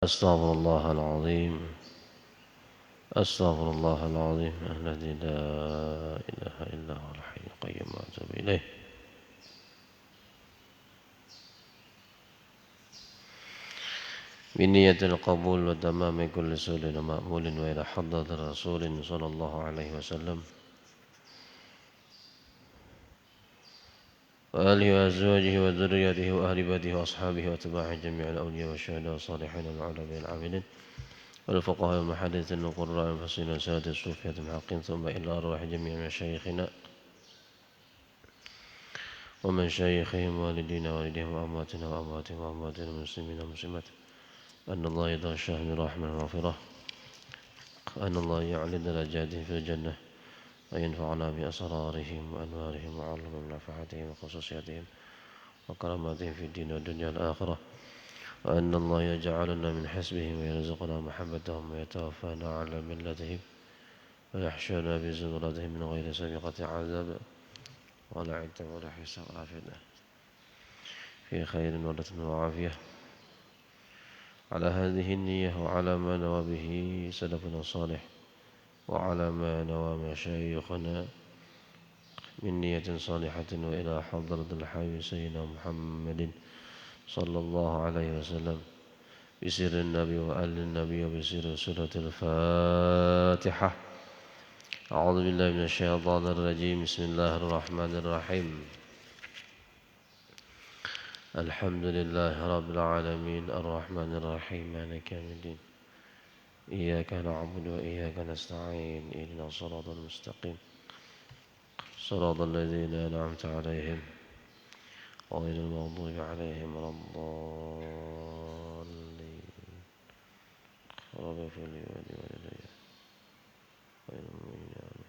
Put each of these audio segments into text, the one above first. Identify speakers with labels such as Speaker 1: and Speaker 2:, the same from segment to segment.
Speaker 1: أستغفر الله العظيم أستغفر الله العظيم الذي لا إله إلا هو الحي القيوم وأتوب إليه بنية القبول وتمام كل سؤل ومأمول وإلى حضرة الرسول صلى الله عليه وسلم وآله وأزواجه وذريته وأهل بيته وأصحابه وأتباعه جميع الأولياء والشهداء والصالحين والعلماء العاملين والفقهاء والمحدثين والقراء والمفسرين وسادة الصوفية المحقين ثم إلى أرواح جميع مشايخنا ومن شيخهم والدينا والديهم وأمواتنا وأمواتهم وأموات المسلمين والمسلمات أن الله يدعو الشاه من رحمة ومغفرة أن الله يعلي درجاتهم في الجنة وينفعنا بأسرارهم وأنوارهم وعلم منفعتهم وخصوصياتهم وكراماتهم في الدين والدنيا والآخرة وأن الله يجعلنا من حسبهم ويرزقنا محبتهم ويتوفانا على ملتهم ويحشرنا بزمرتهم من غير سابقة عذاب ولا عتاب ولا حساب ولا فتنة في خير ولة وعافية على هذه النية وعلى ما نوى به سلفنا الصالح وعلى ما نوى مشايخنا من نية صالحة وإلى حضرة الحبيب سيدنا محمد صلى الله عليه وسلم بسر النبي وآل النبي وبسر سورة الفاتحة. أعوذ بالله من الشيطان الرجيم. بسم الله الرحمن الرحيم. الحمد لله رب العالمين الرحمن الرحيم مالك يوم الدين إياك نعبد وإياك نستعين اهدنا الصراط المستقيم صراط الذين أنعمت عليهم غير المغضوب عليهم ولا الضالين رب اغفر لي ولوالدي وللمؤمنين آمين.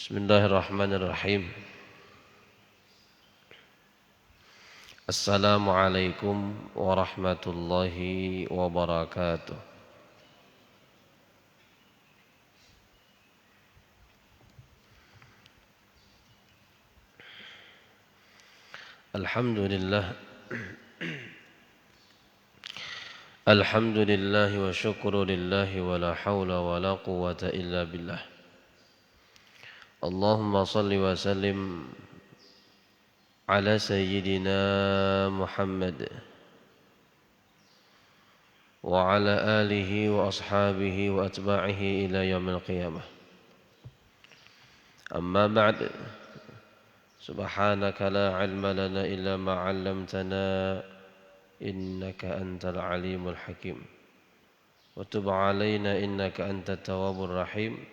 Speaker 1: Bismillahirrahmanirrahim. Assalamualaikum warahmatullahi wabarakatuh. Alhamdulillah. Alhamdulillah wa syukru lillahi wa la hawla wa la quwwata illa billah. Allahumma salli wa sallim ala sayyidina Muhammad wa ala alihi wa ashabihi wa atba'ihi ila yaumil qiyamah. Amma ba'd. Subhanaka la ilma lana illa ma 'allamtana innaka antal alimul hakim. Wa tub 'alaina innaka antat tawwabur rahim.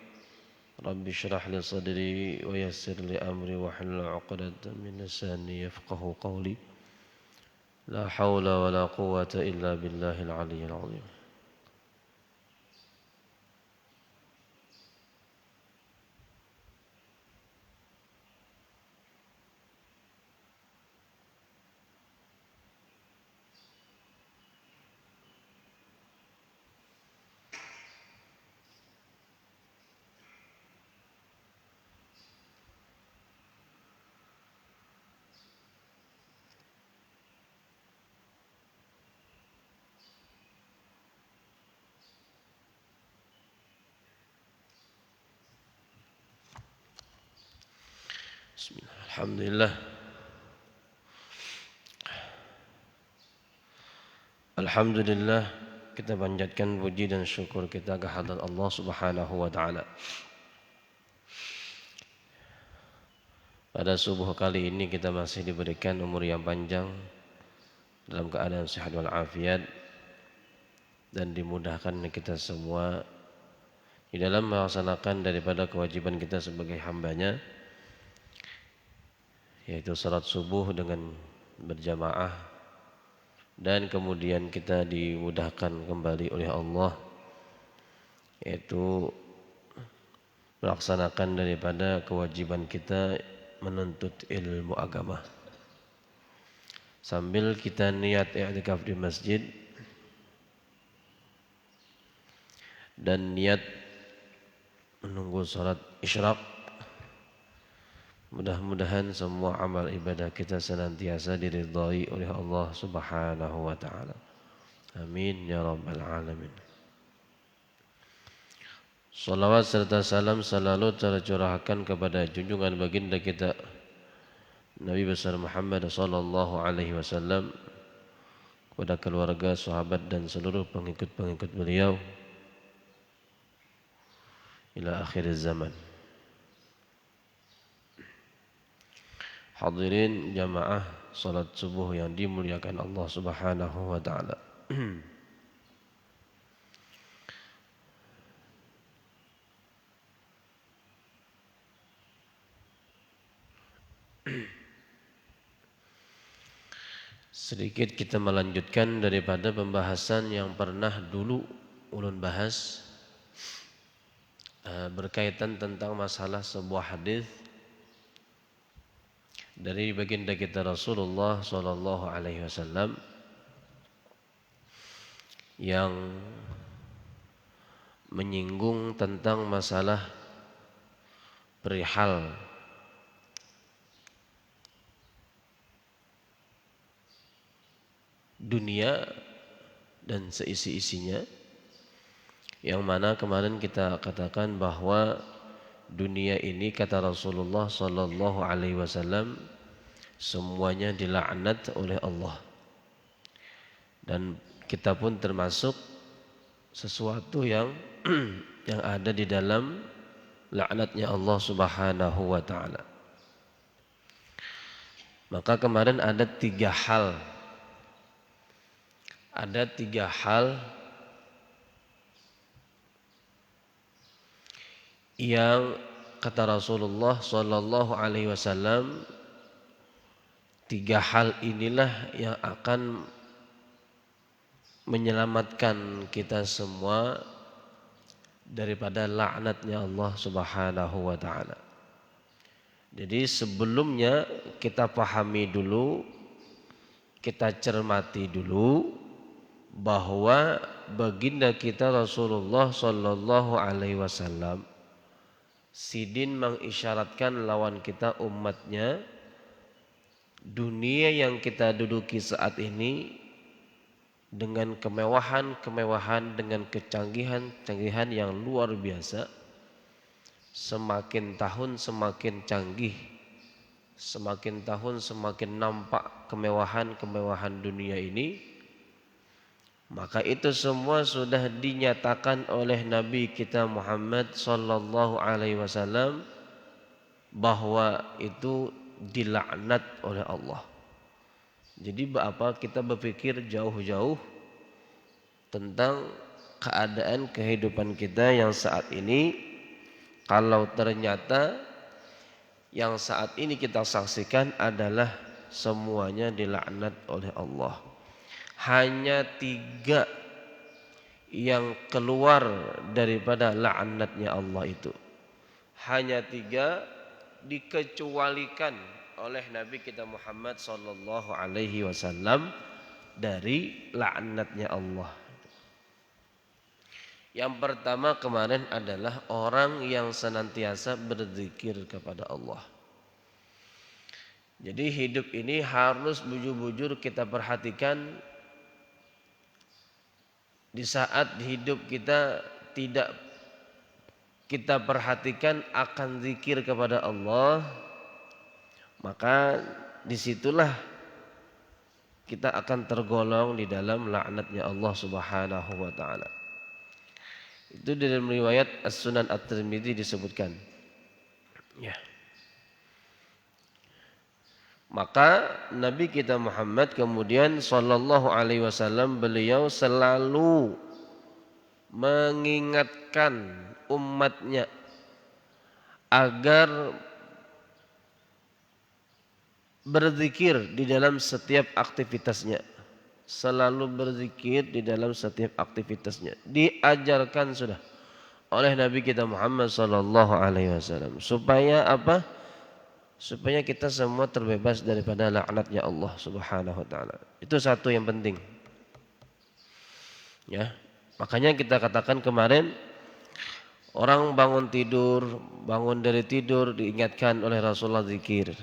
Speaker 1: Rabbi shrah li sadri wa yassir li amri wa hlul 'uqdatam min lisani yafqahu qawli. La hawla wa la quwwata illa billahil 'aliyyil 'azim. Bismillah. Alhamdulillah. Alhamdulillah, kita panjatkan puji dan syukur kita kehadirat Allah Subhanahu wa taala. Pada subuh kali ini kita masih diberikan umur yang panjang dalam keadaan sehat wal afiat dan dimudahkan kita semua di dalam melaksanakan daripada kewajiban kita sebagai hambanya, yaitu salat subuh dengan berjamaah, dan kemudian kita dimudahkan kembali oleh Allah yaitu melaksanakan daripada kewajiban kita menuntut ilmu agama. sambil kita niat i'tikaf di masjid dan niat menunggu salat isyraq. Mudah-mudahan semua amal ibadah kita senantiasa diridhai oleh Allah Subhanahu wa taala. Amin ya rabbal alamin. Salawat serta salam selalu tercurahkan kepada junjungan baginda kita Nabi besar Muhammad sallallahu alaihi wasallam, kepada keluarga, sahabat dan seluruh pengikut-pengikut beliau ila akhir zaman. Hadirin jamaah salat subuh yang dimuliakan Allah Subhanahu wa taala. Sedikit kita melanjutkan daripada pembahasan yang pernah dulu ulun bahas berkaitan tentang masalah sebuah hadis dari baginda kita Rasulullah sallallahu alaihi wasallam yang menyinggung tentang masalah perihal dunia dan seisi-isinya, yang mana kemarin kita katakan bahwa dunia ini kata Rasulullah sallallahu alaihi wasallam semuanya dilaknat oleh Allah, dan kita pun termasuk sesuatu yang yang ada di dalam laknatnya Allah Subhanahu wa taala. Maka kemarin ada tiga hal yang kata Rasulullah sallallahu alaihi wasallam, tiga hal inilah yang akan menyelamatkan kita semua daripada laknatnya Allah Subhanahu wa taala. Jadi sebelumnya kita pahami dulu, kita cermati dulu bahwa baginda kita Rasulullah sallallahu alaihi wasallam sidin mengisyaratkan lawan kita umatnya, dunia yang kita duduki saat ini dengan kemewahan-kemewahan, dengan kecanggihan-canggihan yang luar biasa, semakin tahun semakin canggih, semakin tahun semakin nampak kemewahan-kemewahan dunia ini. Maka itu semua sudah dinyatakan oleh Nabi kita Muhammad sallallahu alaihi wasallam bahwa itu dilaknat oleh Allah. Jadi apa kita berpikir jauh-jauh tentang keadaan kehidupan kita yang saat ini, kalau ternyata yang saat ini kita saksikan adalah semuanya dilaknat oleh Allah. Hanya tiga yang keluar daripada laknatnya Allah itu. Hanya tiga dikecualikan oleh Nabi kita Muhammad sallallahu alaihi wasallam dari laknatnya Allah. Yang pertama kemarin adalah orang yang senantiasa berzikir kepada Allah. Jadi hidup ini harus bujur-bujur kita perhatikan. Di saat hidup kita tidak kita perhatikan akan zikir kepada Allah, maka disitulah kita akan tergolong di dalam laknatnya Allah Subhanahu wa taala. Itu dalam riwayat As-Sunan At-Tirmidzi disebutkan. Ya. Maka Nabi kita Muhammad kemudian sallallahu alaihi wasallam, beliau selalu mengingatkan umatnya agar berzikir di dalam setiap aktivitasnya. Selalu berzikir di dalam setiap aktivitasnya. Diajarkan sudah oleh Nabi kita Muhammad sallallahu alaihi wasallam supaya apa? supaya kita semua terbebas daripada laknatnya Allah Subhanahu wa taala. Itu satu yang penting. Ya. Makanya kita katakan kemarin, orang bangun dari tidur diingatkan oleh Rasulullah zikir.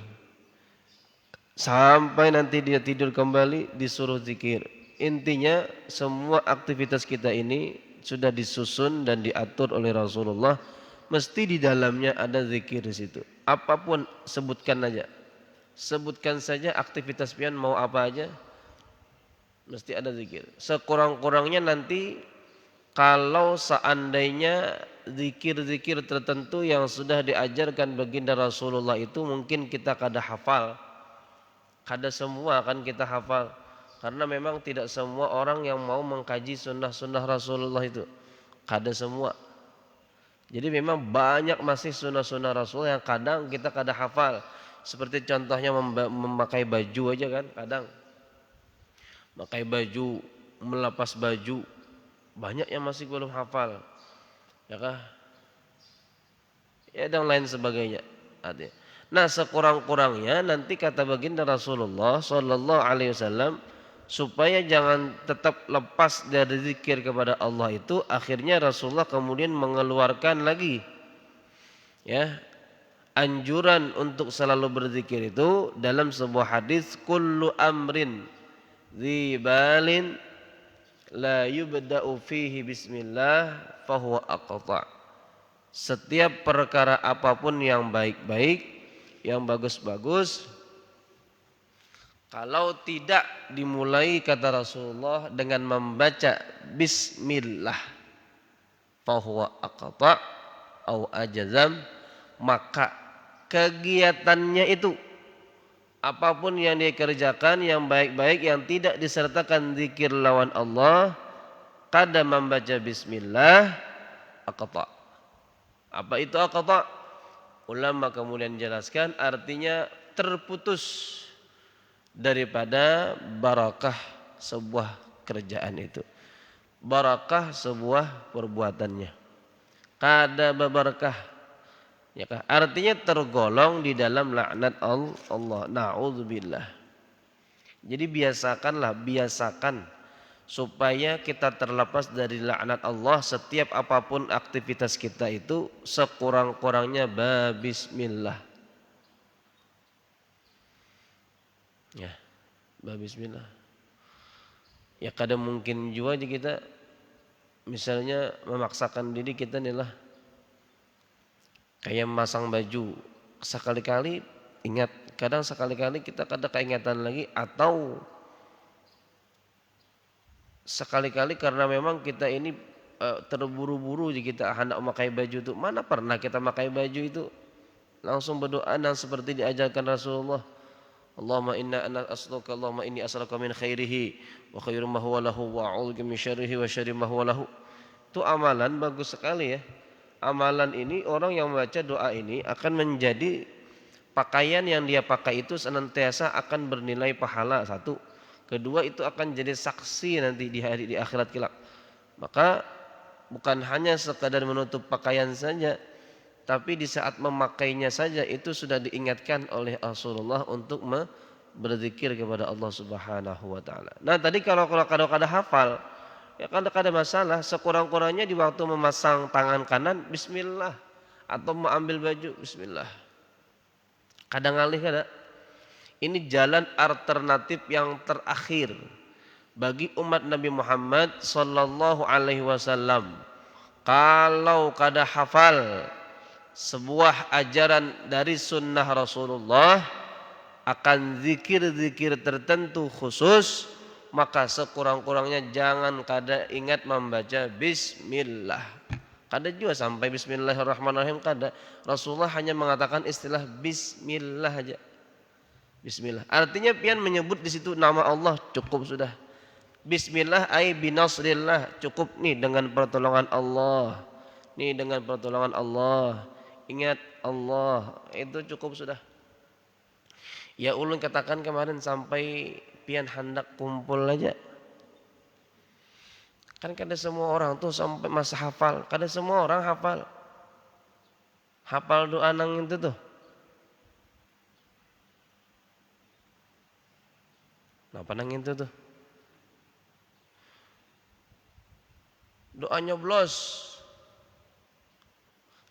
Speaker 1: Sampai nanti dia tidur kembali disuruh zikir. Intinya semua aktivitas kita ini sudah disusun dan diatur oleh Rasulullah, mesti di dalamnya ada zikir di situ. Apapun sebutkan aja. Sebutkan saja aktivitas pian mau apa aja, mesti ada zikir. Sekurang-kurangnya nanti kalau seandainya zikir-zikir tertentu yang sudah diajarkan baginda Rasulullah itu mungkin kita kada hafal. Kada semua kan kita hafal. Karena memang tidak semua orang yang mau mengkaji sunnah-sunnah Rasulullah itu. Kada semua. Jadi memang banyak masih sunnah-sunnah Rasul yang kadang kita kada hafal. Seperti contohnya memakai baju aja kan kadang. Pakai baju, melepas baju, banyak yang masih belum hafal. Ya kah? Ya dan lain sebagainya. Nah, sekurang-kurangnya nanti kata baginda Rasulullah sallallahu alaihi wasallam, supaya jangan tetap lepas dari zikir kepada Allah itu, akhirnya Rasulullah kemudian mengeluarkan lagi ya anjuran untuk selalu berzikir itu dalam sebuah hadis, kullu amrin dzibalin la yubda'u fihi bismillah fahuwa aqta'. Setiap perkara apapun yang baik-baik, yang bagus-bagus, kalau tidak dimulai kata Rasulullah dengan membaca bismillah fahuwa aqta' au ajazam, maka kegiatannya itu apapun yang dia kerjakan yang baik-baik yang tidak disertakan zikir lawan Allah, kada membaca bismillah, aqta'. Apa itu aqta'? Ulama kemudian jelaskan artinya terputus daripada barakah sebuah kerjaan itu. Barakah sebuah perbuatannya. Kada berbarakah. Ya kah? Artinya tergolong di dalam laknat Allah. Na'udzubillah. Jadi biasakan supaya kita terlepas dari laknat Allah. Setiap apapun aktivitas kita itu sekurang-kurangnya bismillah. Ya, bismillah. Ya kadang mungkin juga kita misalnya memaksakan diri kita inilah kayak memasang baju, sekali-kali ingat, kadang sekali-kali kita kadang keingatan lagi, atau sekali-kali karena memang kita ini terburu-buru jadi kita hendak memakai baju itu. Mana pernah kita memakai baju itu langsung berdoa dan seperti diajarkan Rasulullah. Allahumma inna ana as'aluka, Allahumma inni as'aluka min khairihi wa khairu ma huwa lahu wa a'udzu min syarrihi wa syarri ma huwa lahu. Itu amalan bagus sekali ya. Amalan ini, orang yang membaca doa ini akan menjadi pakaian yang dia pakai itu senantiasa akan bernilai pahala, satu. Kedua, itu akan jadi saksi nanti di hari di akhirat kelak. Maka bukan hanya sekadar menutup pakaian saja, tapi di saat memakainya saja itu sudah diingatkan oleh Rasulullah untuk berzikir kepada Allah Subhanahu wa taala. Nah, tadi kalau kada hafal, ya kada masalah, sekurang-kurangnya di waktu memasang tangan kanan bismillah, atau mengambil baju bismillah. Kadang ngalih kada. Ini jalan alternatif yang terakhir bagi umat Nabi Muhammad sallallahu alaihi wasallam. Kalau kada hafal sebuah ajaran dari sunnah Rasulullah akan zikir-zikir tertentu khusus, maka sekurang-kurangnya jangan kada ingat membaca bismillah. Kada juga sampai bismillahirrahmanirrahim, kada. Rasulullah hanya mengatakan istilah bismillah aja. Bismillah. Artinya pian menyebut di situ nama Allah cukup sudah. Bismillah ay binasrillah, cukup nih dengan pertolongan Allah. Nih dengan pertolongan Allah. Ingat Allah, itu cukup sudah. Ya ulun katakan kemarin sampai pian hendak kumpul aja. Kan kada semua orang tuh sampai masa hafal, kada semua orang hafal. Hafal doa nang itu tuh. Nah, pandang itu tuh. Doa nyoblos.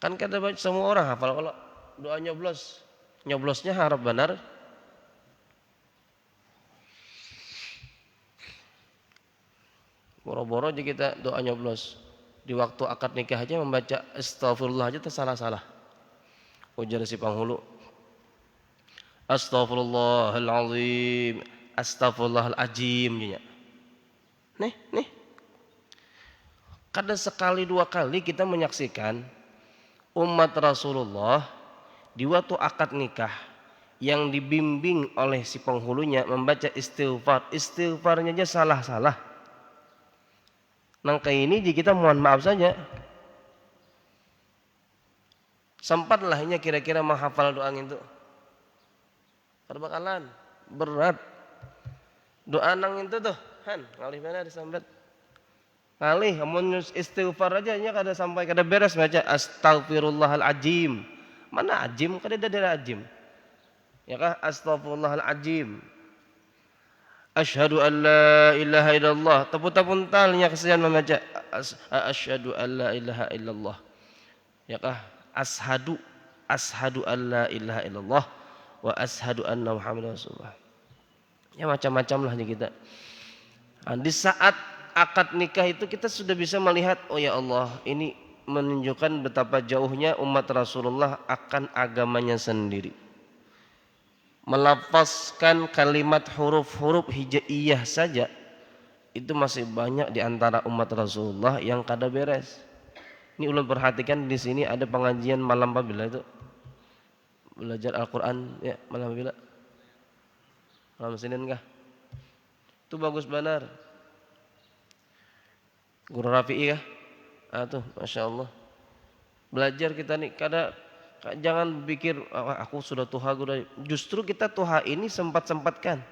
Speaker 1: Kan kata semua orang hafal kalau doa nyoblos. Nyoblosnya harap benar. Boro-boro aja kita doa nyoblos. Di waktu akad nikah aja membaca astagfirullah aja tersalah-salah. Ujar si penghulu. Astaghfirullahalazim, astaghfirullahalazim. Nih. Kadang sekali dua kali kita menyaksikan umat Rasulullah di waktu akad nikah yang dibimbing oleh si penghulunya membaca istighfar. Istighfarnya aja salah-salah. Nah kayak ini kita mohon maaf saja. Sempatlah hanya kira-kira menghafal doa itu. Perbakalan berat. Doa nang itu tuh, ngalih mana disambat. Ngalih, amun istighfar aja nya kada sampai kada beres baca astagfirullahalazim. Mana ajim? Kada ada ajim. Ya kah? Astagfirullahalazim. Asyhadu an la ilaha illallah. Tepuk-tepuk talnya kesian membaca asyhadu an la ilaha illallah. Ya kah? Ashadu an la ilaha illallah wa ashadu anna Muhammadar Rasulullah. Ya macam-macam lah kita. Nah, di saat akad nikah itu kita sudah bisa melihat, oh ya Allah, ini menunjukkan betapa jauhnya umat Rasulullah akan agamanya sendiri. Melafazkan kalimat huruf-huruf hijaiyah saja itu masih banyak di antara umat Rasulullah yang kada beres. Ini ulun perhatikan di sini ada pengajian malam pabila itu. Belajar Al-Quran ya malam bila malam Senin kah? Itu bagus benar. Guru Rafi'i kah? Tuh Masya Allah. Belajar kita nih jangan pikir aku sudah tuha guru. Justru kita tuha ini sempat-sempatkan.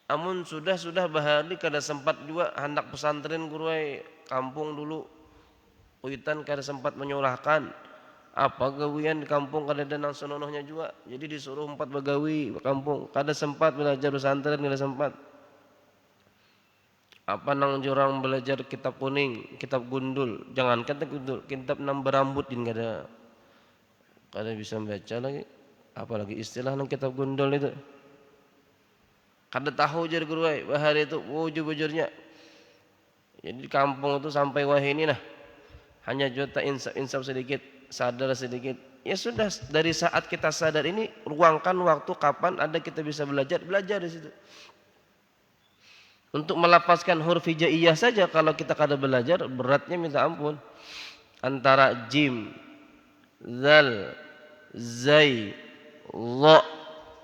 Speaker 1: Amun sudah bahari kada sempat juga hendak pesantren guru kampung dulu. Uitan kada sempat menyurahkan. Apa gawian di kampung kada ada nang senonohnya juga. Jadi disuruh 4 begawi di kampung. Kada sempat belajar pesantren, kada sempat. Apa nang jurang belajar kitab kuning, kitab gundul. Jangan kata gundul, kitab nang berambut din kada bisa baca lagi. Apalagi istilah nang kitab gundul itu. Kada tahu jar guru bahari itu bujur-bujurnya. Jadi di kampung itu sampai wah ini nah. Hanya juta insaf sedikit, sadar sedikit. Ya sudah, dari saat kita sadar ini ruangkan waktu kapan ada kita bisa belajar di situ. Untuk melafazkan huruf hijaiyah saja kalau kita kada belajar beratnya minta ampun. Antara jim, zal, zai, lo,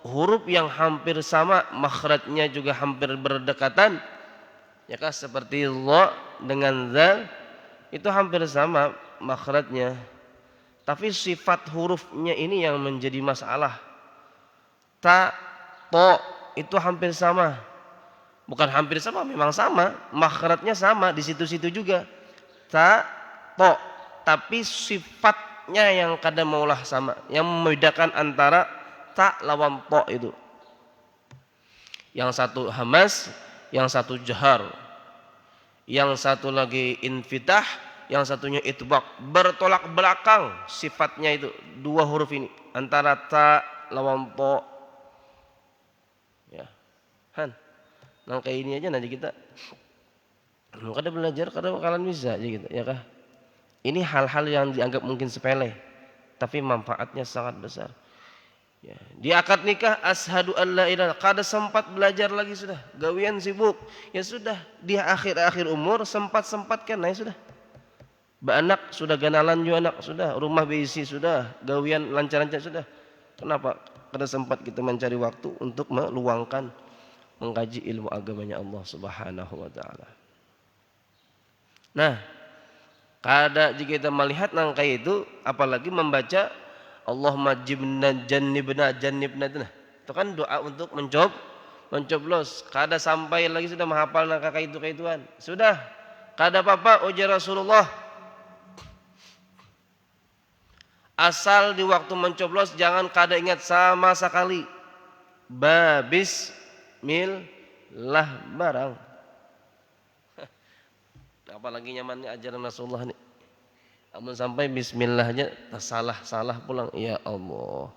Speaker 1: huruf yang hampir sama, makhrajnya juga hampir berdekatan. Ya kah seperti lo dengan zal itu hampir sama makhrajnya. Tapi sifat hurufnya ini yang menjadi masalah. Ta, to itu hampir sama. Bukan hampir sama, memang sama. Makhrajnya sama di situ-situ juga. Ta, to. Tapi sifatnya yang kadang maulah sama. Yang membedakan antara ta lawan to itu. Yang satu hamas, yang satu jahar. Yang satu lagi infitah, yang satunya itbaq. Bertolak belakang sifatnya itu. 2 huruf ini. Antara ta lawan to. Ya. Nah kayak ini aja nanti kita. Kada belajar, kada bakalan bisa aja gitu. Ya kah? Ini hal-hal yang dianggap mungkin sepele. Tapi manfaatnya sangat besar. Ya, di akad nikah asyhadu an la ilaha illallah, kada sempat belajar lagi sudah, gawian sibuk. Ya sudah, di akhir-akhir umur sempat-sempatkan, nah ya sudah. Anak sudah ganalan juga anak sudah, rumah beisi sudah, gawian lancar-lancar sudah. Kenapa kada sempat kita mencari waktu untuk meluangkan mengkaji ilmu agamanya Allah Subhanahu wa taala. Nah, kada jika kita melihat nang kayak itu apalagi membaca Allahumma jannibna itu. Itu kan doa untuk mencoblos. Kada sampai lagi sudah menghafal nang kaituan. Sudah. Kada apa-apa ujar Rasulullah. Asal di waktu mencoblos jangan kada ingat sama sekali. Babis bismillah barang. Apalagi nyamannya ajaran Rasulullah nih. Namun sampai bismillahnya salah pulang, ya Allah.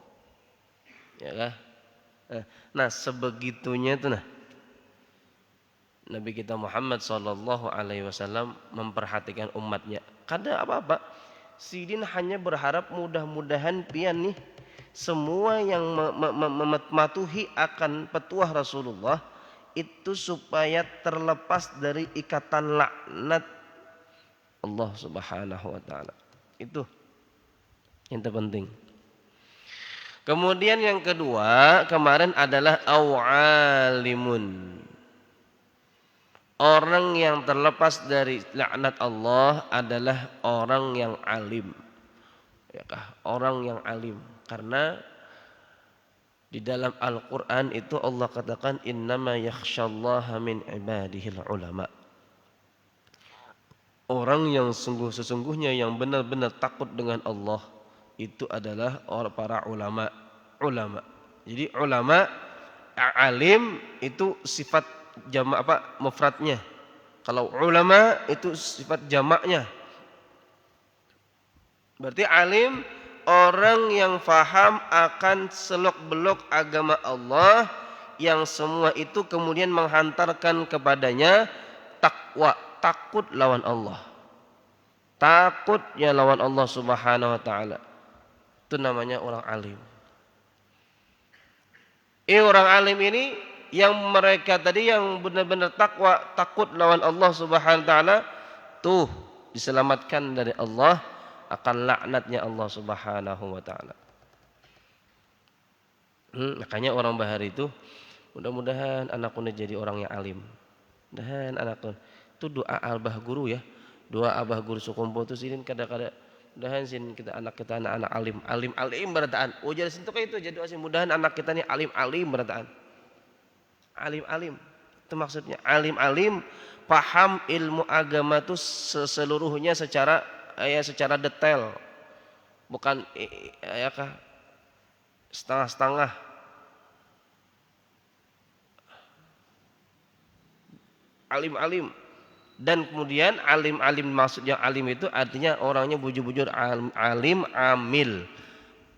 Speaker 1: Ya kah? Nah, sebegitunya itu Nabi kita Muhammad sallallahu alaihi wasallam memperhatikan umatnya. Kada apa-apa. Sidin hanya berharap mudah-mudahan pian nih semua yang mematuhi akan petuah Rasulullah itu supaya terlepas dari ikatan laknat Allah Subhanahu wa taala. Itu yang terpenting. Kemudian yang kedua kemarin adalah awalimun. Orang yang terlepas dari laknat Allah adalah orang yang alim. Ya kah? Orang yang alim. Karena di dalam Al-Qur'an itu Allah katakan innama yakhsyallaha min ibadihil ulama. Orang yang sesungguhnya yang benar-benar takut dengan Allah itu adalah orang para ulama. Jadi ulama alim itu sifat jamak mufradnya. Kalau ulama itu sifat jamaknya. Berarti alim orang yang faham akan selok-belok agama Allah yang semua itu kemudian menghantarkan kepadanya takwa, takut lawan Allah. Takutnya lawan Allah Subhanahu wa taala. Itu namanya orang alim. Orang alim ini yang mereka tadi yang benar-benar takwa, takut lawan Allah Subhanahu wa taala, tuh diselamatkan dari Allah akan laknatnya Allah Subhanahu wa taala. Makanya orang bahari itu mudah-mudahan anakku jadi orang yang alim. Mudahan anakku itu doa abah guru ya. Doa abah guru sukombo itu sini kadang-kadang mudahan sin kita anak-anak alim berataan. Oh jadi sintu kayak itu jadi doa mudahan anak kita nih alim berataan. Alim itu maksudnya alim paham ilmu agama itu seluruhnya secara detail, bukan setengah-setengah. Alim dan kemudian alim maksudnya alim itu artinya orangnya bujur-bujur alim amil,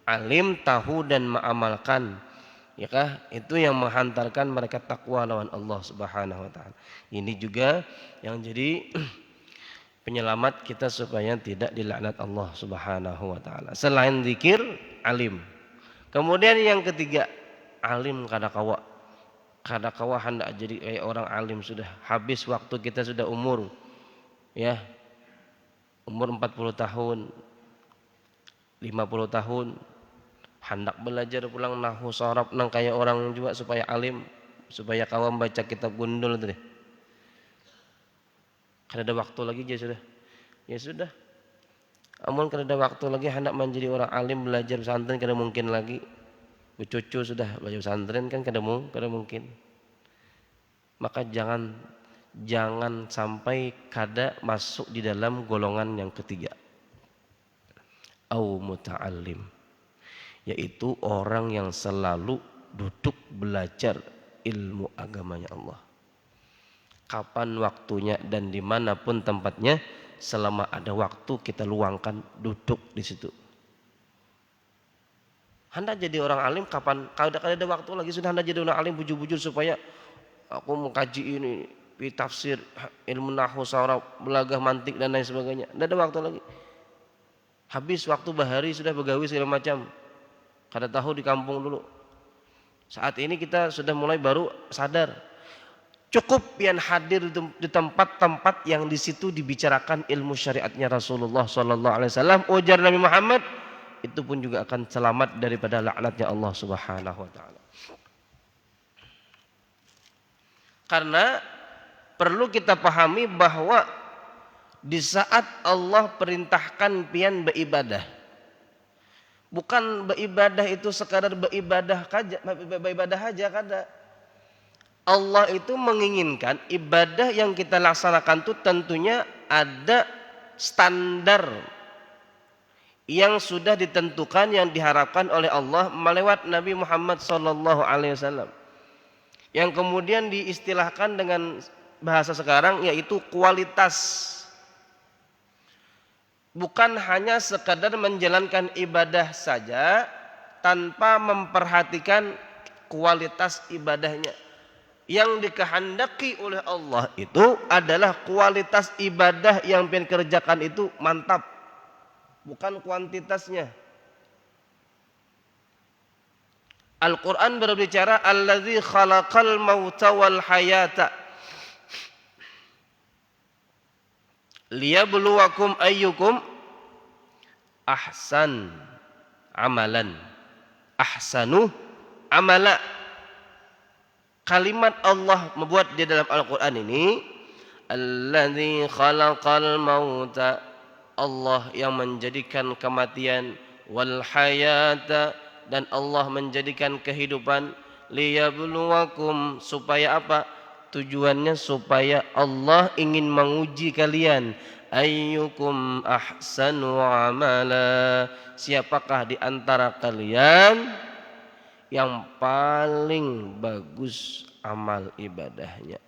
Speaker 1: alim tahu dan mengamalkan. Ya kah? Itu yang menghantarkan mereka takwa lawan Allah Subhanahu wa taala. Ini juga yang jadi penyelamat kita supaya tidak dilaknat Allah Subhanahu wa taala. Selain zikir, alim. Kemudian yang ketiga, alim kada kawa hendak jadi kayak orang alim sudah habis waktu kita sudah umur 40 tahun, 50 tahun. Hendak belajar pulang nahu sorab nang kayak orang juga supaya alim, supaya kawan baca kitab gundul tadi. Kada ada waktu lagi ya sudah. Amun kada ada waktu lagi hendak menjadi orang alim belajar pesantren kada mungkin lagi. Cucu sudah belajar pesantren kan kada mungkin. Maka jangan sampai kada masuk di dalam golongan yang ketiga. Au muta'allim, yaitu orang yang selalu duduk belajar ilmu agamanya Allah. Kapan waktunya dan dimanapun tempatnya, selama ada waktu kita luangkan duduk di situ. Hendak jadi orang alim kapan? Kalau ada waktu lagi sudah hendak jadi orang alim bujur-bujur supaya aku mengkaji ini, tafsir, ilmu nahwu, saraf, belagah, mantik dan lain sebagainya. Tidak ada waktu lagi. Habis waktu bahari sudah begawi segala macam. Kada tahu di kampung dulu. Saat ini kita sudah mulai baru sadar. Cukup yang hadir di tempat-tempat yang di situ dibicarakan ilmu syariatnya Rasulullah sallallahu alaihi wasallam, ujar Nabi Muhammad, itu pun juga akan selamat daripada laknatnya Allah Subhanahu wa taala. Karena perlu kita pahami bahwa di saat Allah perintahkan pian beribadah, bukan beribadah itu sekadar beribadah saja kada. Allah itu menginginkan ibadah yang kita laksanakan itu tentunya ada standar yang sudah ditentukan yang diharapkan oleh Allah melewat Nabi Muhammad sallallahu alaihi wasallam.
Speaker 2: yang kemudian diistilahkan dengan bahasa sekarang yaitu kualitas. Bukan hanya sekadar menjalankan ibadah saja tanpa memperhatikan kualitas ibadahnya. Yang dikehendaki oleh Allah itu adalah kualitas ibadah yang pengen kerjakan itu mantap, bukan kuantitasnya. Al-Quran berbicara Allazi khalaqal mauta wal hayata liyabluwakum ayyukum ahsan amalan. Ahsanu amala. Kalimat Allah membuat di dalam Al-Quran ini Allazi khalaqal mauta, Allah yang menjadikan kematian, wal hayata, dan Allah menjadikan kehidupan, liyabluwakum, supaya apa? Tujuannya supaya Allah ingin menguji kalian, ayyukum ahsanu amala, siapakah di antara kalian yang paling bagus amal ibadahnya.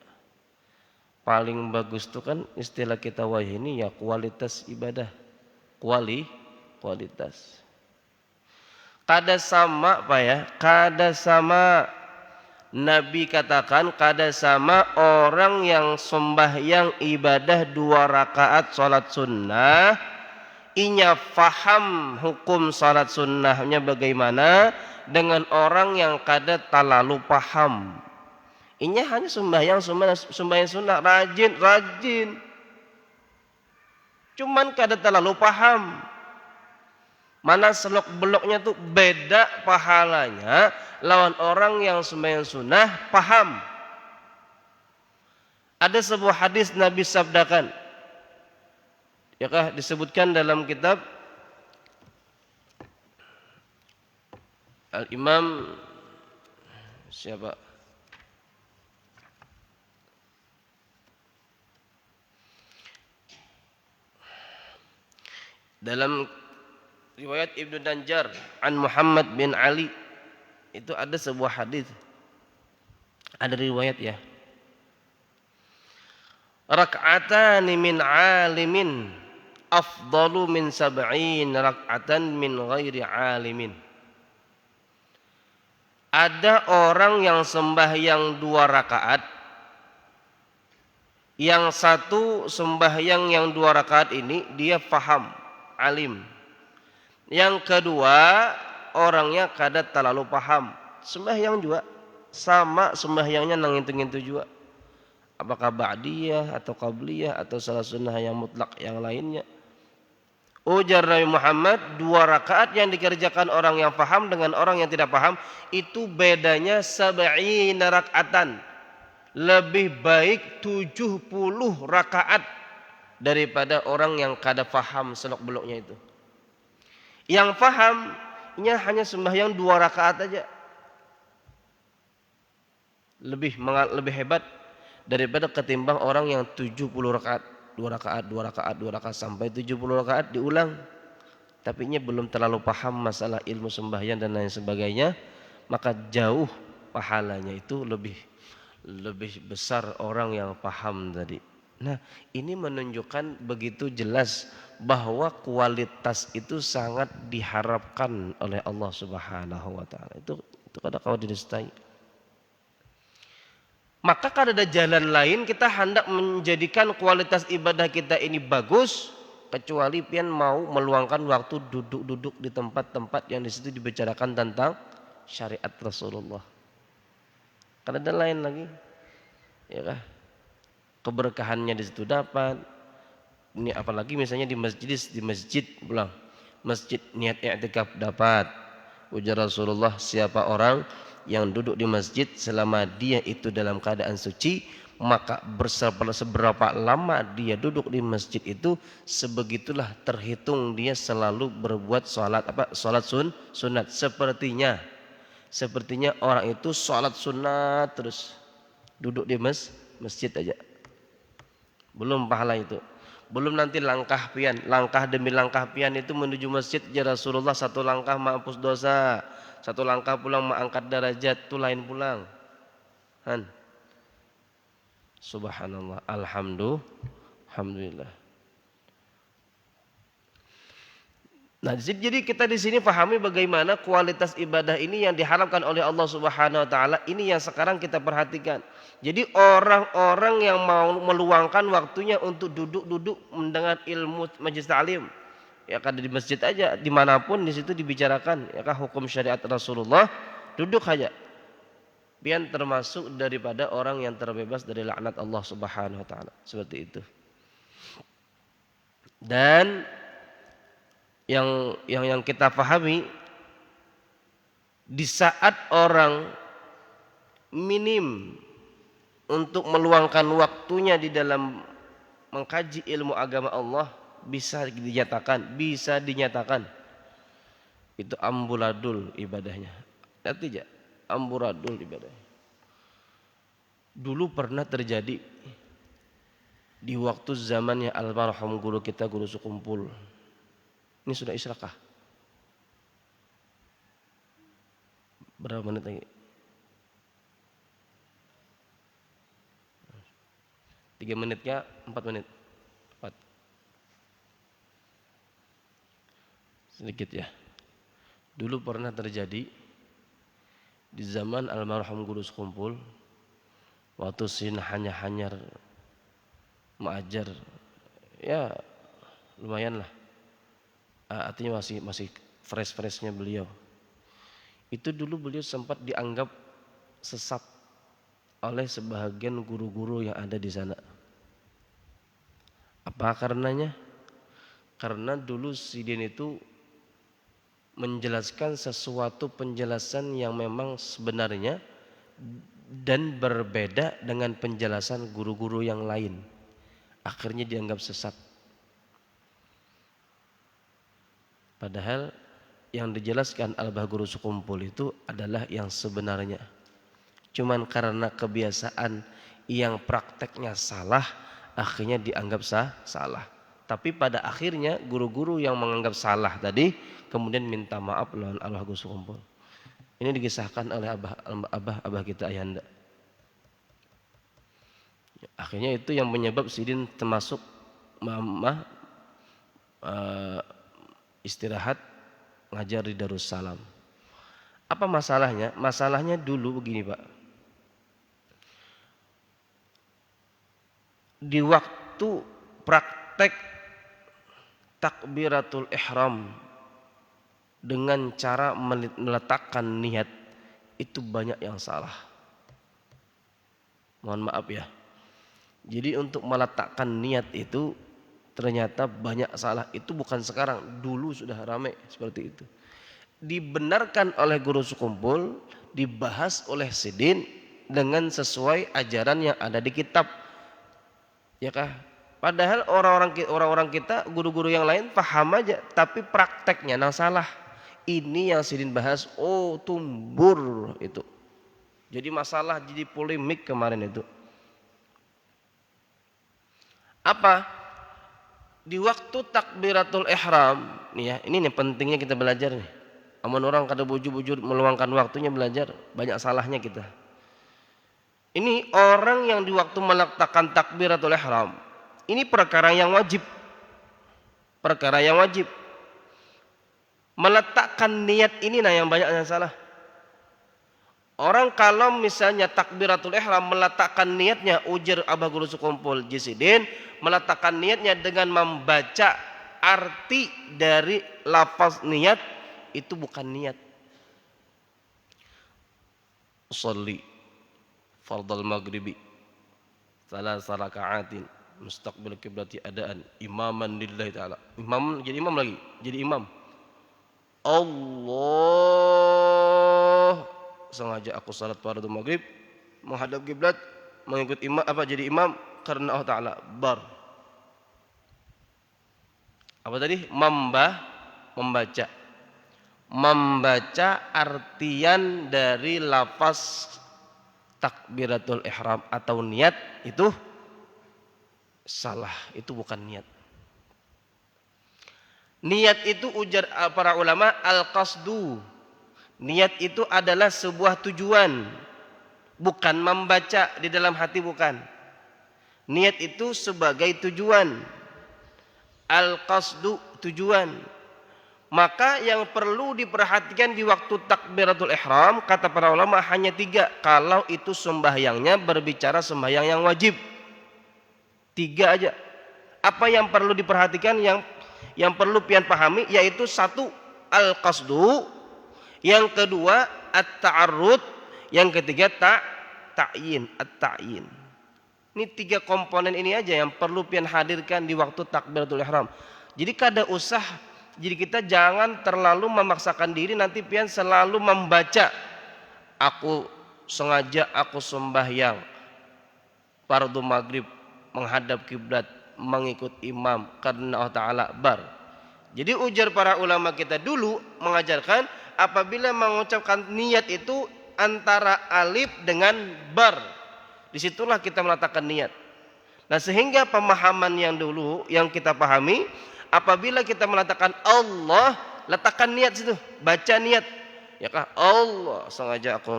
Speaker 2: Paling bagus itu kan istilah kita ini ya kualitas ibadah. Kualitas. Kada sama Pak ya, kada sama. Nabi katakan kada sama orang yang sembahyang ibadah 2 rakaat salat sunnah, inya faham hukum salat sunnahnya bagaimana, dengan orang yang kada terlalu paham. Inya hanya sembahyang sunnah, rajin. Cuman kada terlalu paham. Mana selok beloknya tuh beda pahalanya lawan orang yang sembahyang sunnah paham. Ada sebuah hadis Nabi sabdakan, ya kah, disebutkan dalam kitab Al-Imam siapa? Dalam riwayat Ibnu Danjar an Muhammad bin Ali itu ada sebuah hadis, ada riwayat ya. Rak'atani min alimin afdalu min 70 rak'atan min ghairi alimin. Ada orang yang sembahyang 2 rakaat, yang satu sembahyang yang 2 rakaat ini dia faham, alim. Yang kedua orangnya kada terlalu paham, sembahyang juga sama, sembahyangnya nang-ngintu juga, apakah ba'diyah atau qabliyah atau salat sunnah yang mutlak yang lainnya. Ujar Nabi Muhammad, 2 rakaat yang dikerjakan orang yang paham dengan orang yang tidak paham itu bedanya 70 rakaatan, lebih baik 70 rakaat daripada orang yang kada paham selok beloknya itu. Yang pahamnya hanya sembahyang 2 rakaat aja, lebih hebat daripada ketimbang orang yang 70 rakaat, 2 rakaat sampai 70 rakaat diulang. Tapi nya belum terlalu paham masalah ilmu sembahyang dan lain sebagainya, maka jauh pahalanya itu lebih besar orang yang paham tadi. Nah, ini menunjukkan begitu jelas bahwa kualitas itu sangat diharapkan oleh Allah Subhanahu wa taala. Itu kada kau didestai. Maka kada ada jalan lain kita hendak menjadikan kualitas ibadah kita ini bagus kecuali pian mau meluangkan waktu duduk di tempat-tempat yang di situ dibicarakan tentang syariat Rasulullah. Kada ada lain lagi. Ya kah? Keberkahannya di situ dapat. Ini apalagi misalnya di masjid pulang. Masjid niat i'tikaf dapat. Ujar Rasulullah, siapa orang yang duduk di masjid selama dia itu dalam keadaan suci, maka seberapa lama dia duduk di masjid itu, sebegitulah terhitung dia selalu berbuat salat sunat. Sepertinya orang itu salat sunat terus duduk di masjid aja, belum pahala itu. Belum nanti langkah demi langkah pian itu menuju masjid. Ya Rasulullah, 1 langkah menghapus dosa, 1 langkah pulang mengangkat derajat, itu lain pulang. Subhanallah, alhamdulillah. Nah, jadi kita di sini pahami bagaimana kualitas ibadah ini yang diharapkan oleh Allah Subhanahu wa taala, ini yang sekarang kita perhatikan. Jadi orang-orang yang mau meluangkan waktunya untuk duduk-duduk mendengar ilmu majelis ta'lim, ya kan di masjid aja, dimanapun di situ dibicarakan ya kan hukum syariat Rasulullah, duduk aja. Pian termasuk daripada orang yang terbebas dari laknat Allah Subhanahu wa taala. Seperti itu. Dan yang kita pahami, di saat orang minim untuk meluangkan waktunya di dalam mengkaji ilmu agama Allah, bisa dinyatakan itu amburadul ibadahnya. Nanti aja amburadul ibadahnya. Dulu pernah terjadi di waktu zamannya almarhum guru kita, Guru Sukumpul. Ini sudah israkah? Berapa menit lagi? 3 menitnya 4 menit. 4. Sedikit ya. Dulu pernah terjadi di zaman almarhum Guru Sukumpul, waktu sin hanyar mengajar, ya lumayan lah. Artinya masih fresh-freshnya beliau. Itu dulu beliau sempat dianggap sesat oleh sebahagian guru-guru yang ada di sana. Apa karenanya? Karena dulu Sidin itu menjelaskan sesuatu penjelasan yang memang sebenarnya dan berbeda dengan penjelasan guru-guru yang lain. Akhirnya dianggap sesat. Padahal yang dijelaskan Al-Bah Guru Sukumpul itu adalah yang sebenarnya. Cuman karena kebiasaan yang prakteknya salah, akhirnya dianggap salah. Tapi pada akhirnya guru-guru yang menganggap salah tadi kemudian minta maaf lawan Al-Bah Guru Sukumpul. Ini dikisahkan oleh abah kita Ayahanda. Akhirnya itu yang menyebab Sidin termasuk istirahat ngajar di Darussalam. Apa masalahnya? Masalahnya dulu begini Pak. Di waktu praktek takbiratul ihram dengan cara meletakkan niat, itu banyak yang salah. Mohon maaf ya. Jadi untuk meletakkan niat itu ternyata banyak salah. Itu bukan sekarang, dulu sudah ramai seperti itu. Dibenarkan oleh Guru Sukumpul, dibahas oleh Sidin dengan sesuai ajaran yang ada di kitab. Ya kah? Padahal orang-orang kita, guru-guru yang lain paham aja, tapi prakteknya yang salah. Ini yang Sidin bahas, tumbur itu. Jadi masalah, jadi polemik kemarin itu. Apa? Di waktu takbiratul ihram, nih ya, ini nih pentingnya kita belajar nih. Amun orang kada bujur-bujur meluangkan waktunya belajar, banyak salahnya kita. Ini orang yang di waktu meletakkan takbiratul ihram, ini perkara yang wajib. Perkara yang wajib. Meletakkan niat ini nah yang banyak yang salah. Orang kalau misalnya takbiratul ihram meletakkan niatnya, ujar Abah Guru Sukumpul Jisidin, meletakkan niatnya dengan membaca arti dari lafaz niat, itu bukan niat. Usolli fardal maghribi salasa raka'atin mustaqbil qiblati adaan imaman lillahi ta'ala. Imam jadi imam lagi, jadi imam. Allah, sengaja aku salat fardhu maghrib menghadap kiblat, mengikut imam jadi imam karena Allah Ta'ala bar. Apa tadi? Membaca artian dari lafaz takbiratul ihram atau niat itu salah, itu bukan niat. Niat itu ujar para ulama al-qasdu. Niat itu adalah sebuah tujuan. bukan membaca di dalam hati, bukan. Niat itu sebagai tujuan. Al-qasdu tujuan. Maka yang perlu diperhatikan di waktu takbiratul ihram, kata para ulama hanya 3. Kalau itu sembahyangnya berbicara sembahyang yang wajib, 3 aja. Apa yang perlu diperhatikan, yang perlu pian pahami, yaitu 1 al-qasdu, yang kedua at-ta'arrud, yang ketiga ta'yin, at-ta'yin. Ini 3 komponen ini aja yang perlu pian hadirkan di waktu takbiratul ihram. Jadi kada usah, jadi kita jangan terlalu memaksakan diri nanti pian selalu membaca. Aku sengaja aku sembahyang fardu maghrib menghadap kiblat, mengikut imam karena Allah Ta'ala bar. Jadi ujar para ulama kita dulu mengajarkan apabila mengucapkan niat itu antara alif dengan bar, disitulah kita meletakkan niat. Nah sehingga pemahaman yang dulu yang kita pahami, apabila kita meletakkan Allah, letakkan niat situ, baca niat. Ya kah? Allah sengaja aku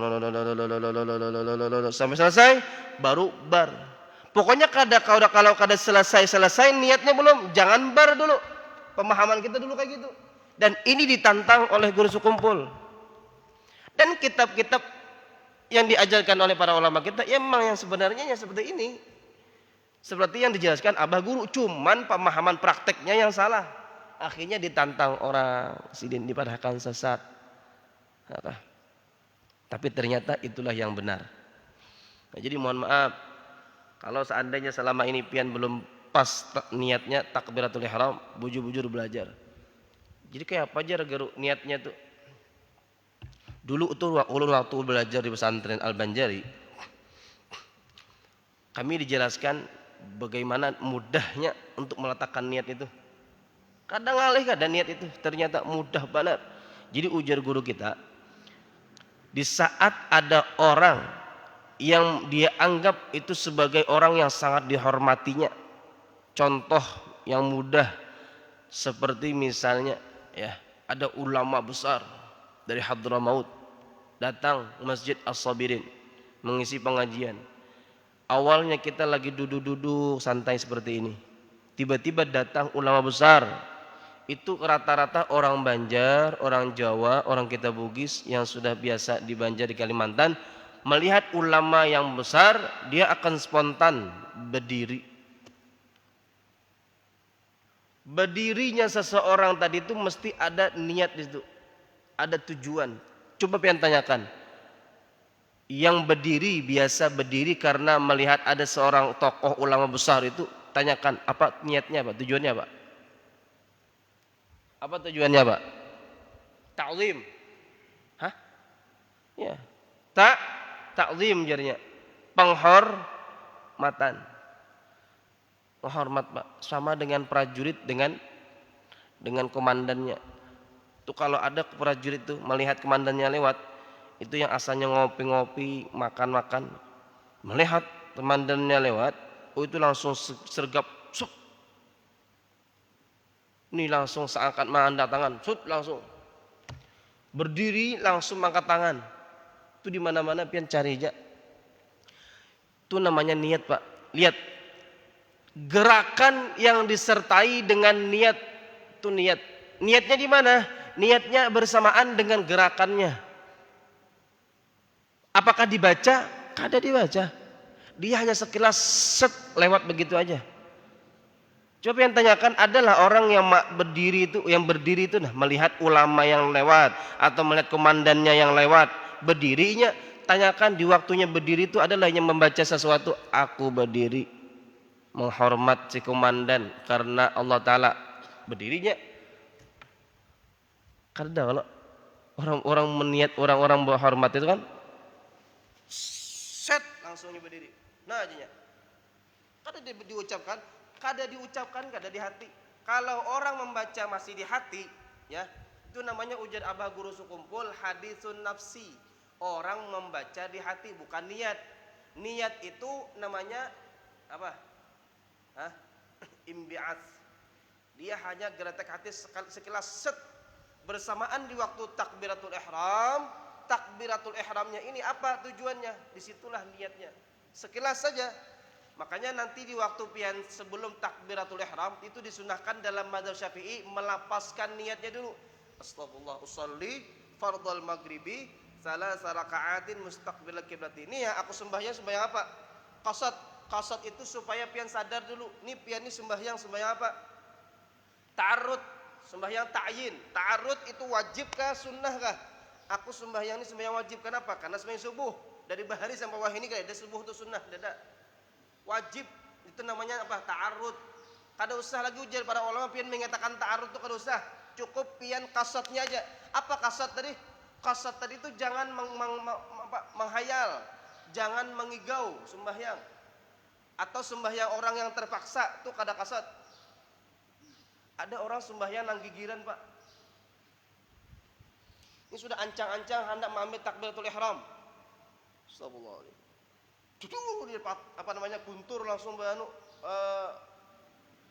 Speaker 2: sampai selesai baru bar. Pokoknya kalau kada selesai niatnya belum, jangan bar dulu. Pemahaman kita dulu kayak gitu. Dan ini ditantang oleh guru sekumpul. Dan kitab-kitab yang diajarkan oleh para ulama kita emang yang sebenarnya yang seperti ini. Seperti yang dijelaskan Abah Guru, cuman pemahaman prakteknya yang salah. Akhirnya ditantang orang, sidin dipadahkan sesat. Tapi ternyata itulah yang benar. Nah, jadi mohon maaf kalau seandainya selama ini pian belum pas niatnya takbiratul ihram, bujur-bujur belajar. Jadi kayak apa aja Guru niatnya tuh. Dulu tuh ulun waktu belajar di pesantren Al-Banjari, kami dijelaskan bagaimana mudahnya untuk meletakkan niat itu. Kadang ngalih kadang niat itu, ternyata mudah banget. Jadi ujar guru kita, di saat ada orang yang dia anggap itu sebagai orang yang sangat dihormatinya, contoh yang mudah seperti misalnya ya, ada ulama besar dari Hadramaut datang Masjid As-Sabirin mengisi pengajian. Awalnya kita lagi duduk-duduk santai seperti ini, tiba-tiba datang ulama besar. Itu rata-rata orang Banjar, orang Jawa, orang kita Bugis yang sudah biasa di Banjar di Kalimantan, melihat ulama yang besar, dia akan spontan berdiri. Berdirinya seseorang tadi itu mesti ada niat di situ, ada tujuan. Coba pengen tanyakan, yang berdiri biasa berdiri karena melihat ada seorang tokoh ulama besar itu, tanyakan apa niatnya, apa tujuannya, Pak? Apa tujuannya, Pak? Ta'zim. Hah? Ya. Ta'zim jadinya. Penghormatan. Menghormat, Pak. Sama dengan prajurit dengan komandannya. Itu kalau ada prajurit itu melihat komandannya lewat, itu yang asalnya ngopi-ngopi, makan-makan, melihat komandannya lewat, itu langsung sergap, sup. Ini langsung seangkat mengangkat tangan, sup langsung. Berdiri langsung angkat tangan. Itu di mana-mana pian cari aja. Itu namanya niat, Pak. Lihat. Gerakan yang disertai dengan niat, itu niat. Niatnya di mana? Niatnya bersamaan dengan gerakannya. Apakah dibaca? Kada dibaca. Dia hanya sekilas set lewat begitu aja. Coba yang tanyakan adalah orang yang berdiri itu nah, melihat ulama yang lewat atau melihat komandannya yang lewat, berdirinya, tanyakan di waktunya berdiri itu adalah yang membaca sesuatu. Aku berdiri menghormat si komandan karena Allah Ta'ala. Berdirinya karena kalau orang-orang meniat, orang-orang berhormat itu kan set langsungnya berdiri. Nah aja kada diucapkan, kada di hati. Kalau orang membaca masih di hati, ya itu namanya ujar Abah Guru Sekumpul hadisun nafsi. Orang membaca di hati bukan niat. Niat itu namanya apa? Imbi'ats. Dia hanya geratak hati sekilas set. Bersamaan di waktu takbiratul ihram, takbiratul ihramnya ini apa tujuannya? Disitulah niatnya. Sekilas saja. Makanya nanti di waktu pian sebelum takbiratul ihram itu disunahkan dalam mazhab Syafi'i melapaskan niatnya dulu. Astagfirullah usolli fardhal maghribi salasa raka'atin mustaqbilal qiblat. Ini ya aku sembahyang apa? Qasad itu supaya pian sadar dulu. Ini pian ini sembahyang apa? Ta'arrud, sembahyang ta'yin. Ta'arrud itu wajib kah sunnah kah? Aku sembahyang ini sembahyang wajib. Kenapa? Karena sembahyang subuh dari bahari sampai wahini kan ada subuh itu sunnah, ada wajib. Itu namanya apa? Ta'arrud. Kada usah lagi ujar para ulama pian mengatakan ta'arrud itu kada usah. Cukup pian qasatnya aja. Apa qasat tadi? Qasat tadi itu jangan menghayal, jangan mengigau sembahyang. Atau sembahyang orang yang terpaksa itu kada qasat. Ada orang sembahyang nang gigiran, Pak. Ini sudah ancang-ancang hendak mengambil takbiratul ihram. Astagfirullah. Dia apa namanya guntur langsung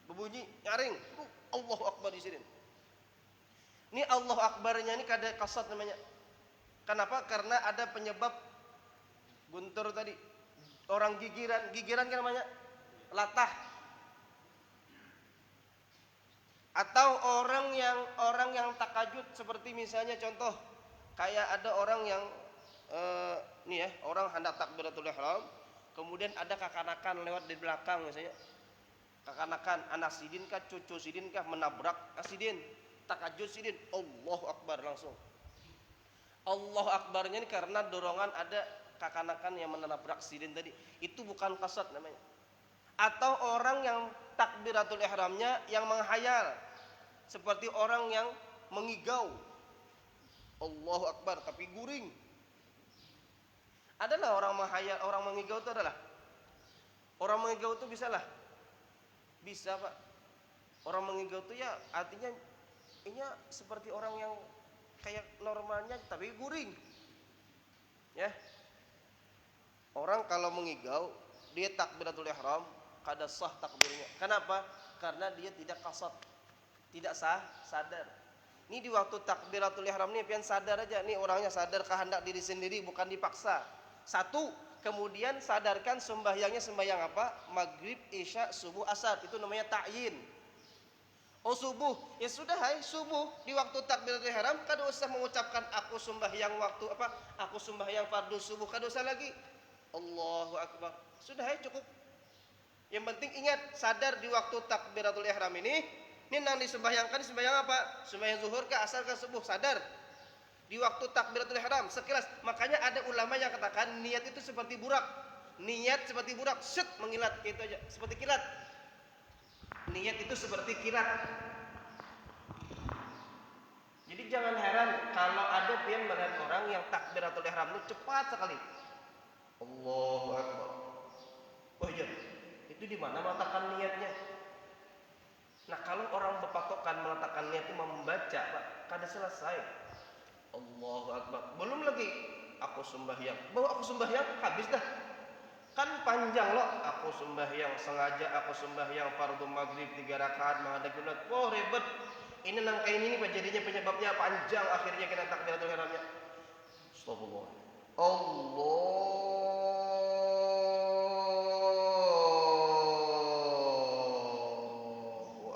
Speaker 2: berbunyi nyaring. Allahu Akbar di sini. Ini Allahu Akbarnya ini kada qasad namanya. Kenapa? Karena ada penyebab guntur tadi. Orang gigiran kan namanya latah. Atau orang yang takajud seperti misalnya contoh kayak ada orang yang nih ya, orang hendak takbiratul ihram, kemudian ada kakanakan lewat di belakang misalnya. Kakanakan anak sidin kah, cucu sidin kah menabrak sidin, takajud sidin, Allahu Akbar langsung. Allahu Akbarnya ini karena dorongan ada kakanakan yang menabrak sidin tadi. Itu bukan qasad namanya. Atau orang yang takbiratul ihramnya yang menghayal, seperti orang yang mengigau Allahu Akbar tapi guring. Adalah orang menghayal, orang mengigau itu adalah orang mengigau itu bisa Pak. Orang mengigau itu ya artinya ini seperti orang yang kayak normalnya tapi guring. Ya. Orang kalau mengigau dia takbiratul ihram kada sah takbirnya. Kenapa? Karena dia tidak qasad. Tidak sadar. Ini di waktu takbiratul ihram nih pian sadar aja nih orangnya sadar kehendak diri sendiri bukan dipaksa. Satu, kemudian sadarkan sembahyangnya sembahyang apa? Maghrib, isya, subuh, asar. Itu namanya ta'yin. Oh subuh, ya sudah hai subuh di waktu takbiratul ihram kada usah mengucapkan aku sembahyang waktu apa? Aku sembahyang fardu subuh kada usah lagi. Allahu Akbar. Sudah hai cukup. Yang penting ingat sadar di waktu takbiratul ihram ini nang disembahyangkan sembahyang apa? Sembahyang zuhur ke asar ke subuh, sadar. Di waktu takbiratul ihram sekilas. Makanya ada ulama yang katakan niat itu seperti burak. Niat seperti burak, set mengilat gitu aja, seperti kilat. Niat itu seperti kilat. Jadi jangan heran kalau ada pian melihat orang yang takbiratul ihram itu cepat sekali. Allahu Akbar. Oh iya, itu di mana meletakkan niatnya? Nah kalau orang berpatokan meletakkan niat itu membaca, Pak, kada selesai. Allahu Akbar. Belum lagi aku sembahyang. Bahwa aku sembahyang habis dah. Kan panjang loh. Aku sembahyang sengaja aku sembahyang fardhu maghrib 3 rakaat menghadap kiblat. Oh ribet. Ini nang kayak ini Pak jadinya penyebabnya panjang akhirnya kita takbiratul ihramnya. Astagfirullah. Allahu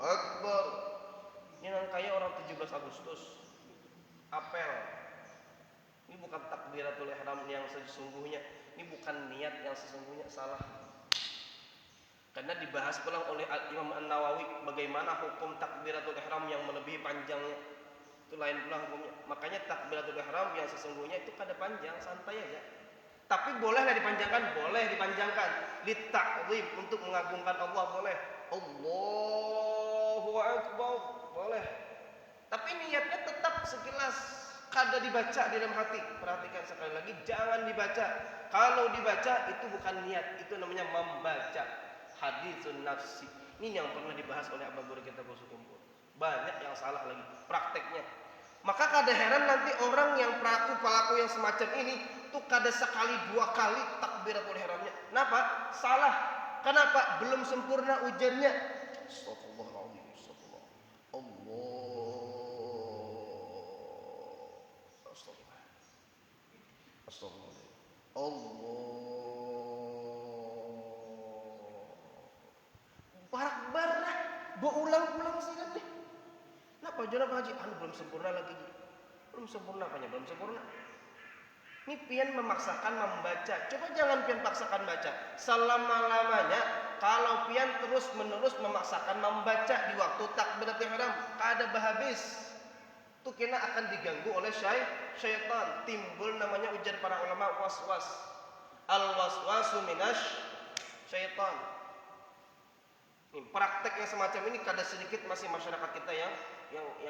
Speaker 2: Akbar. Ini nang kayak orang 17 Agustus. Apel. Ini bukan takbiratul ihram yang sesungguhnya. Ini bukan niat yang sesungguhnya, salah. Karena dibahas pulang oleh Imam An-Nawawi bagaimana hukum takbiratul ihram yang melebihi panjangnya. Itu lain pula hukumnya. Makanya takbiratul ihram yang sesungguhnya itu kada panjang, santai aja. Tapi bolehlah dipanjangkan, boleh dipanjangkan. Litakzim untuk mengagungkan Allah boleh. Allahu Akbar boleh. Tapi niatnya tetap sekilas kada dibaca di dalam hati. Perhatikan sekali lagi, jangan dibaca. Kalau dibaca itu bukan niat, itu namanya membaca. Hadisun nafsi. Ini yang pernah dibahas oleh Abang Guru kita Bosu Kumpul. Banyak yang salah lagi prakteknya. Maka kada heran nanti orang yang pelaku yang semacam ini tuh kada sekali 2 kali takbiratul ihramnya. Kenapa? Salah. Kenapa? Belum sempurna ujarnya. Astagfirullahaladzim. Astagfirullah. Allah. Astagfirullah. Astagfirullah. Allah. Barak-bar lah. Berulang-ulang sih kan nih. Kenapa Pak Haji? Belum sempurna lagi. Belum sempurna apanya? Belum sempurna. Ini pian memaksakan membaca. Coba jangan pian paksakan baca. Selama-lamanya kalau pian terus-menerus memaksakan membaca di waktu takbiratul ihram, kada habis. Itu kena akan diganggu oleh syaitan. Timbul namanya ujar para ulama waswas. Al-waswasu minasy syaitan. Ini praktek yang semacam ini kada sedikit masih masyarakat kita yang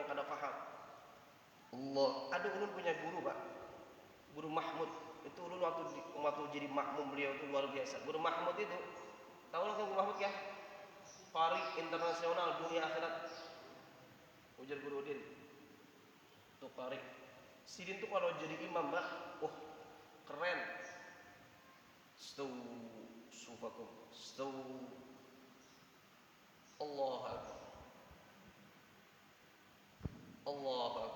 Speaker 2: kada paham. Allah, ada ulun punya guru, Pak. Guru Mahmud. Itu ulun waktu jadi makmum beliau itu luar biasa. Guru Mahmud itu, tahu lah Guru Mahmud ya? Qari internasional dunia akhirat. Ujar Guru Udin. Itu qari. Sidin tuh kalau jadi imam, Mbak, keren. Sufakum. Allah Akbar. Allah Akbar.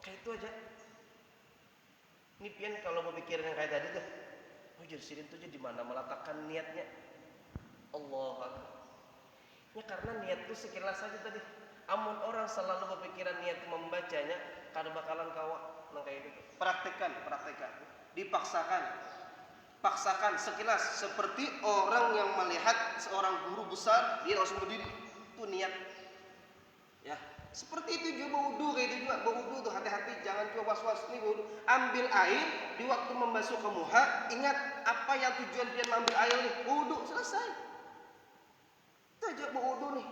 Speaker 2: Kayak itu aja. Ini pian kalau berpikiran yang kayak tadi tuh, ujar sidin tuh di mana meletakkan niatnya. Allah Akbar. Ya karena niat tuh sekilas saja tadi. Amun orang selalu berpikiran niat membacanya, kada bakalan kawa nang kayak gitu. Praktekkan. Paksakan sekilas seperti orang yang melihat seorang guru besar, dia langsung berdiri. Itu niat. Ya, seperti itu juga wudu kayak itu juga. Wudu tuh hati-hati, jangan coba was-was nih wudu. Ambil air di waktu membasuh ke muka, ingat apa yang tujuan dia mengambil air nih? Wudu, selesai. Itu aja wudu nih.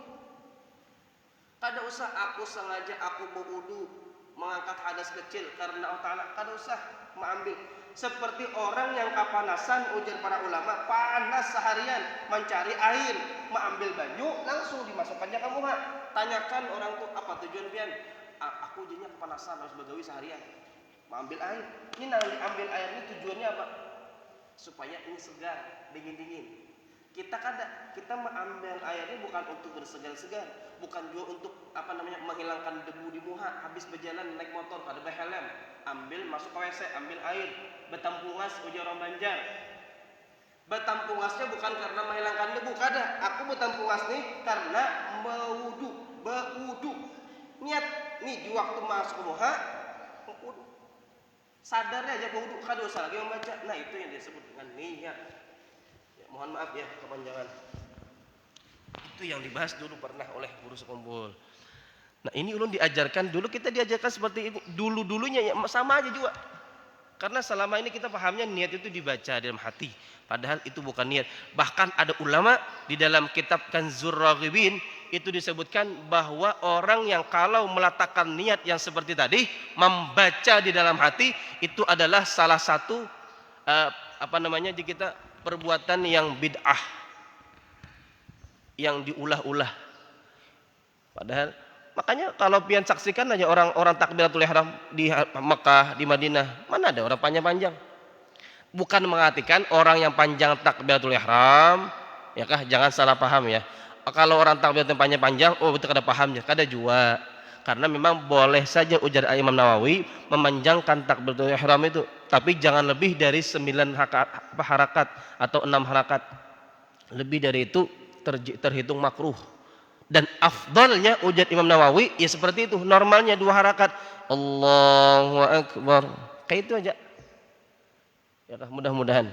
Speaker 2: Kada usah aku sengaja berwudu mengangkat hadas kecil karena Allah Ta'ala. Kada usah mengambil. Seperti orang yang kepanasan, ujar para ulama, panas seharian mencari air, mengambil banyu langsung dimasukkannya ke muka. Tanyakan orang tuh apa tujuan pian? Aku jadinya kepanasan harus begawi seharian, mengambil air. Ini nanti ambil air ini tujuannya apa? Supaya ini segar, dingin. Kita mengambil air ini bukan untuk bersegar-segar, bukan juga untuk menghilangkan debu di muka. Habis berjalan naik motor kada pakai helm, ambil masuk ke WC, ambil air. Betampungas ujar orang Banjar. Betampungasnya bukan karena menghilangkan debu, kada. Aku betampungas nih karena berwudu. Niat nih di waktu masuk ke muka, wudu. Sadarnya aja berwudu, kada usah lagi membaca. Nah, itu yang disebut dengan niat. Mohon maaf ya kepanjangan. Itu yang dibahas dulu pernah oleh guru sekumpul. Nah ini ulun diajarkan dulu, kita diajarkan seperti ini. Dulunya ya sama aja juga. Karena selama ini kita pahamnya niat itu dibaca dalam hati. Padahal itu bukan niat. Bahkan ada ulama di dalam kitab Kanzur Raghibin itu disebutkan bahwa orang yang kalau meletakkan niat yang seperti tadi, membaca di dalam hati, itu adalah salah satu di kita perbuatan yang bid'ah, yang diulah-ulah. Padahal makanya kalau pian saksikan aja orang takbiratul ihram di Mekah, di Madinah, mana ada orang panjang-panjang. Bukan mengartikan orang yang panjang takbiratul ihram, ya kah? Jangan salah paham ya. Kalau orang takbiratul panjang-panjang, betul kada pahamnya, kada juga. Karena memang boleh saja ujar Imam Nawawi memanjangkan takbiratul ihram itu, tapi jangan lebih dari 9 harakat atau 6 harakat. Lebih dari itu terhitung makruh. Dan afdalnya ujar Imam Nawawi ya seperti itu, normalnya 2 harakat. Allahu Akbar. Kayak itu aja. Ya, mudah-mudahan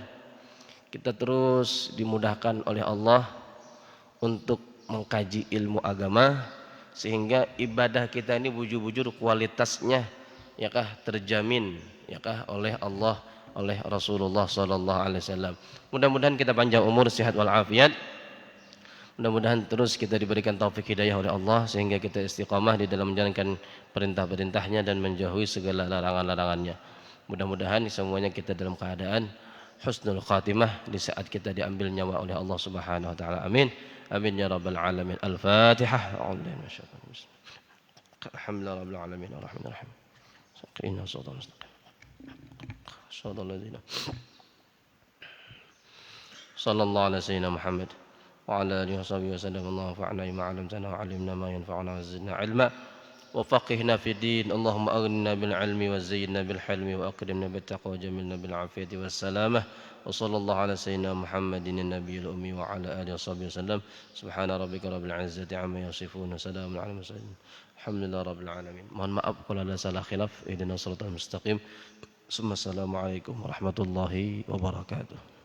Speaker 2: kita terus dimudahkan oleh Allah untuk mengkaji ilmu agama, sehingga ibadah kita ini bujur-bujur kualitasnya terjamin oleh Allah, oleh Rasulullah sallallahu alaihi wasallam. Mudah-mudahan kita panjang umur, sehat wal afiat. Mudah-mudahan terus kita diberikan taufik hidayah oleh Allah sehingga kita istiqamah di dalam menjalankan perintah-perintahnya dan menjauhi segala larangan-larangannya. Mudah-mudahan semuanya kita dalam keadaan husnul khatimah di saat kita diambil nyawa oleh Allah Subhanahu wa taala. Amin. Amin ya rabbal alamin. Al-Fatihah. Alhamdulillah rabbil alamin arrahmanir rahim. Inna siratal mustaqim. Shadal ladzina. Sallallahu alaihi sayyidina Muhammad wa ala alihi washabihi wasallam. Allahu fa'ala ma 'allamtana wa 'allimna ma yanfa'una wa zidna 'ilma. وفقهنا في الدين اللهم أغننا بالعلم وزينا بالحلم وأكرمنا بالتقوى وجملنا بالعافية والسلامة وصلى الله على سيدنا محمد النبي الأمي وعلى آله وصحبه وسلم سبحان ربك رب العزة عما يصفون وسلام على المرسلين الحمد لله رب العالمين. Mohon maaf kalau ada salah khilaf. Ihdinas siratal mustaqim. Assalamualaikum warahmatullahi wabarakatuh.